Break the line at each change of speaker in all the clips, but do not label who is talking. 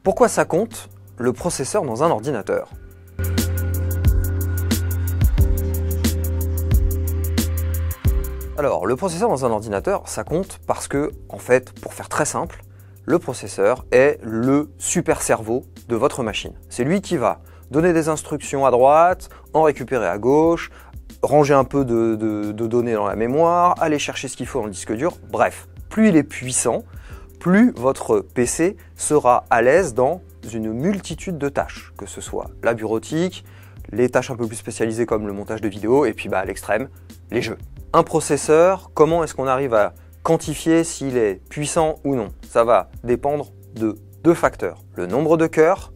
Pourquoi ça compte, le processeur dans un ordinateur? Alors, le processeur dans un ordinateur, ça compte parce que, en fait, pour faire très simple, le processeur est le super cerveau de votre machine. C'est lui qui va donner des instructions à droite, en récupérer à gauche, ranger un peu de données dans la mémoire, aller chercher ce qu'il faut dans le disque dur. Bref, plus il est puissant, plus votre PC sera à l'aise dans une multitude de tâches, que ce soit la bureautique, les tâches un peu plus spécialisées comme le montage de vidéos, et puis à l'extrême, les jeux. Un processeur, comment est-ce qu'on arrive à quantifier s'il est puissant ou non? Ça va dépendre de deux facteurs, le nombre de cœurs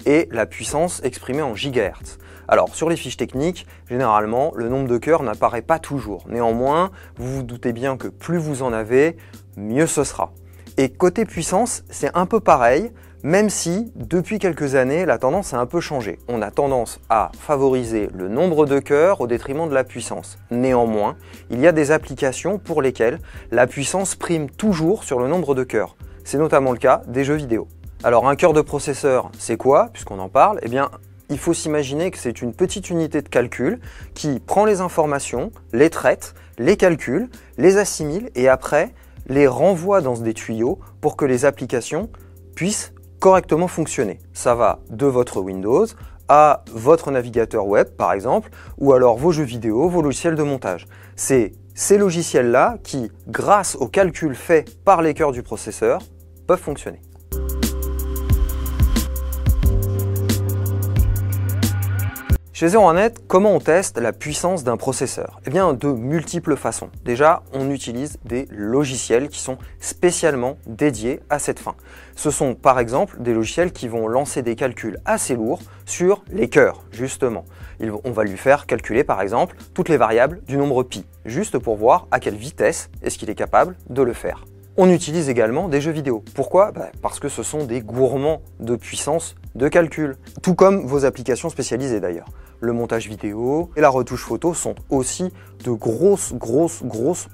et la puissance exprimée en gigahertz. Alors sur les fiches techniques, généralement le nombre de cœurs n'apparaît pas toujours. Néanmoins, vous vous doutez bien que plus vous en avez, mieux ce sera. Et côté puissance, c'est un peu pareil, même si depuis quelques années, la tendance a un peu changé. On a tendance à favoriser le nombre de cœurs au détriment de la puissance. Néanmoins, il y a des applications pour lesquelles la puissance prime toujours sur le nombre de cœurs. C'est notamment le cas des jeux vidéo. Alors un cœur de processeur, c'est quoi, puisqu'on en parle? Eh bien, il faut s'imaginer que c'est une petite unité de calcul qui prend les informations, les traite, les calcule, les assimile et après les renvoie dans des tuyaux pour que les applications puissent correctement fonctionner. Ça va de votre Windows à votre navigateur web par exemple, ou alors vos jeux vidéo, vos logiciels de montage. C'est ces logiciels-là qui, grâce aux calculs faits par les cœurs du processeur, peuvent fonctionner. Chez Zeronet, comment on teste la puissance d'un processeur? Eh bien, de multiples façons. Déjà, on utilise des logiciels qui sont spécialement dédiés à cette fin. Ce sont par exemple des logiciels qui vont lancer des calculs assez lourds sur les cœurs, justement. On va lui faire calculer par exemple toutes les variables du nombre pi, juste pour voir à quelle vitesse est-ce qu'il est capable de le faire. On utilise également des jeux vidéo. Pourquoi? Parce que ce sont des gourmands de puissance de calcul, tout comme vos applications spécialisées d'ailleurs. Le montage vidéo et la retouche photo sont aussi de grosses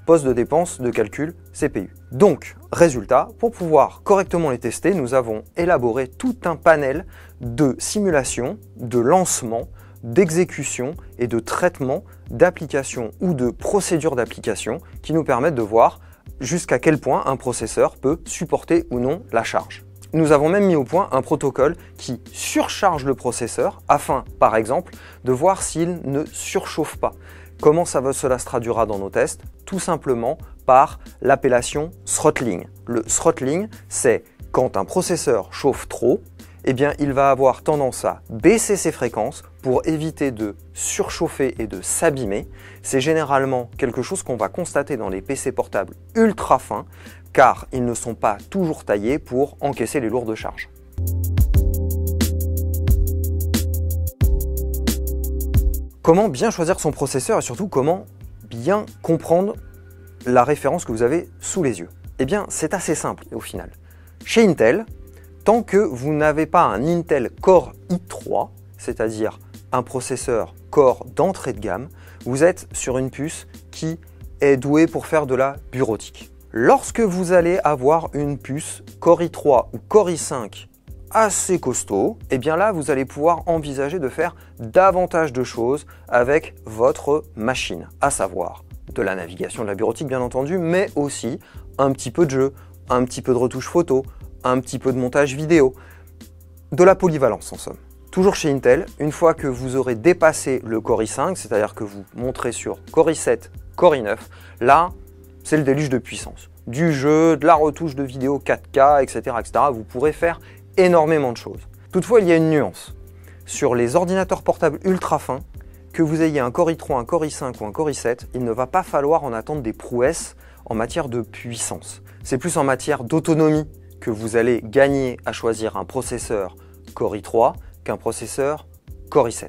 postes de dépenses de calcul CPU. Donc, résultat, pour pouvoir correctement les tester, nous avons élaboré tout un panel de simulations, de lancement, d'exécution et de traitement d'applications ou de procédures d'application qui nous permettent de voir jusqu'à quel point un processeur peut supporter ou non la charge. Nous avons même mis au point un protocole qui surcharge le processeur afin, par exemple, de voir s'il ne surchauffe pas. Comment cela se traduira dans nos tests? Tout simplement par l'appellation throttling. Le throttling, c'est quand un processeur chauffe trop, eh bien, il va avoir tendance à baisser ses fréquences pour éviter de surchauffer et de s'abîmer. C'est généralement quelque chose qu'on va constater dans les PC portables ultra fins, car ils ne sont pas toujours taillés pour encaisser les lourdes charges. Comment bien choisir son processeur et surtout comment bien comprendre la référence que vous avez sous les yeux? Eh bien, c'est assez simple au final. Chez Intel, tant que vous n'avez pas un Intel Core i3, c'est-à-dire un processeur Core d'entrée de gamme, vous êtes sur une puce qui est douée pour faire de la bureautique. Lorsque vous allez avoir une puce Core i3 ou Core i5 assez costaud, et bien là vous allez pouvoir envisager de faire davantage de choses avec votre machine, à savoir de la navigation, de la bureautique bien entendu, mais aussi un petit peu de jeu, un petit peu de retouche photo, un petit peu de montage vidéo, de la polyvalence en somme. Toujours chez Intel, une fois que vous aurez dépassé le Core i5, c'est-à-dire que vous montrez sur Core i7, Core i9, là c'est le déluge de puissance. Du jeu, de la retouche de vidéo 4K, etc., etc. Vous pourrez faire énormément de choses. Toutefois, il y a une nuance. Sur les ordinateurs portables ultra fins, que vous ayez un Core i3, un Core i5 ou un Core i7, il ne va pas falloir en attendre des prouesses en matière de puissance. C'est plus en matière d'autonomie que vous allez gagner à choisir un processeur Core i3 qu'un processeur Core i7.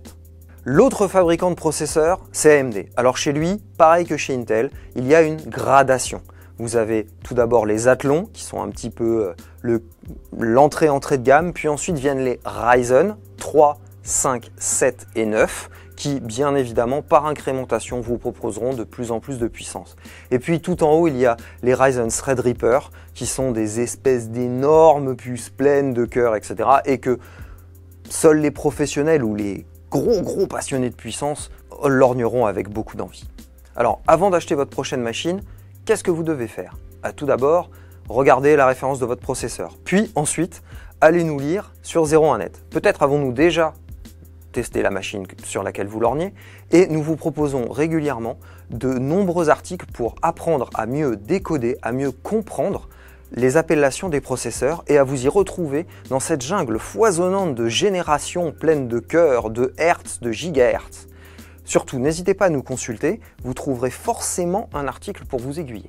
L'autre fabricant de processeurs, c'est AMD. Alors chez lui, pareil que chez Intel, il y a une gradation. Vous avez tout d'abord les Athlon, qui sont un petit peu entrée de gamme, puis ensuite viennent les Ryzen 3, 5, 7 et 9, qui, bien évidemment, par incrémentation, vous proposeront de plus en plus de puissance. Et puis, tout en haut, il y a les Ryzen Threadripper, qui sont des espèces d'énormes puces pleines de cœur, etc. et que seuls les professionnels ou les gros passionnés de puissance lorgneront avec beaucoup d'envie. Alors, avant d'acheter votre prochaine machine, qu'est-ce que vous devez faire? Tout d'abord, regardez la référence de votre processeur. Puis ensuite, allez nous lire sur 01net. Peut-être avons-nous déjà testé la machine sur laquelle vous lorgnez et nous vous proposons régulièrement de nombreux articles pour apprendre à mieux décoder, à mieux comprendre les appellations des processeurs et à vous y retrouver dans cette jungle foisonnante de générations pleines de cœurs, de hertz, de gigahertz. Surtout, n'hésitez pas à nous consulter, vous trouverez forcément un article pour vous aiguiller.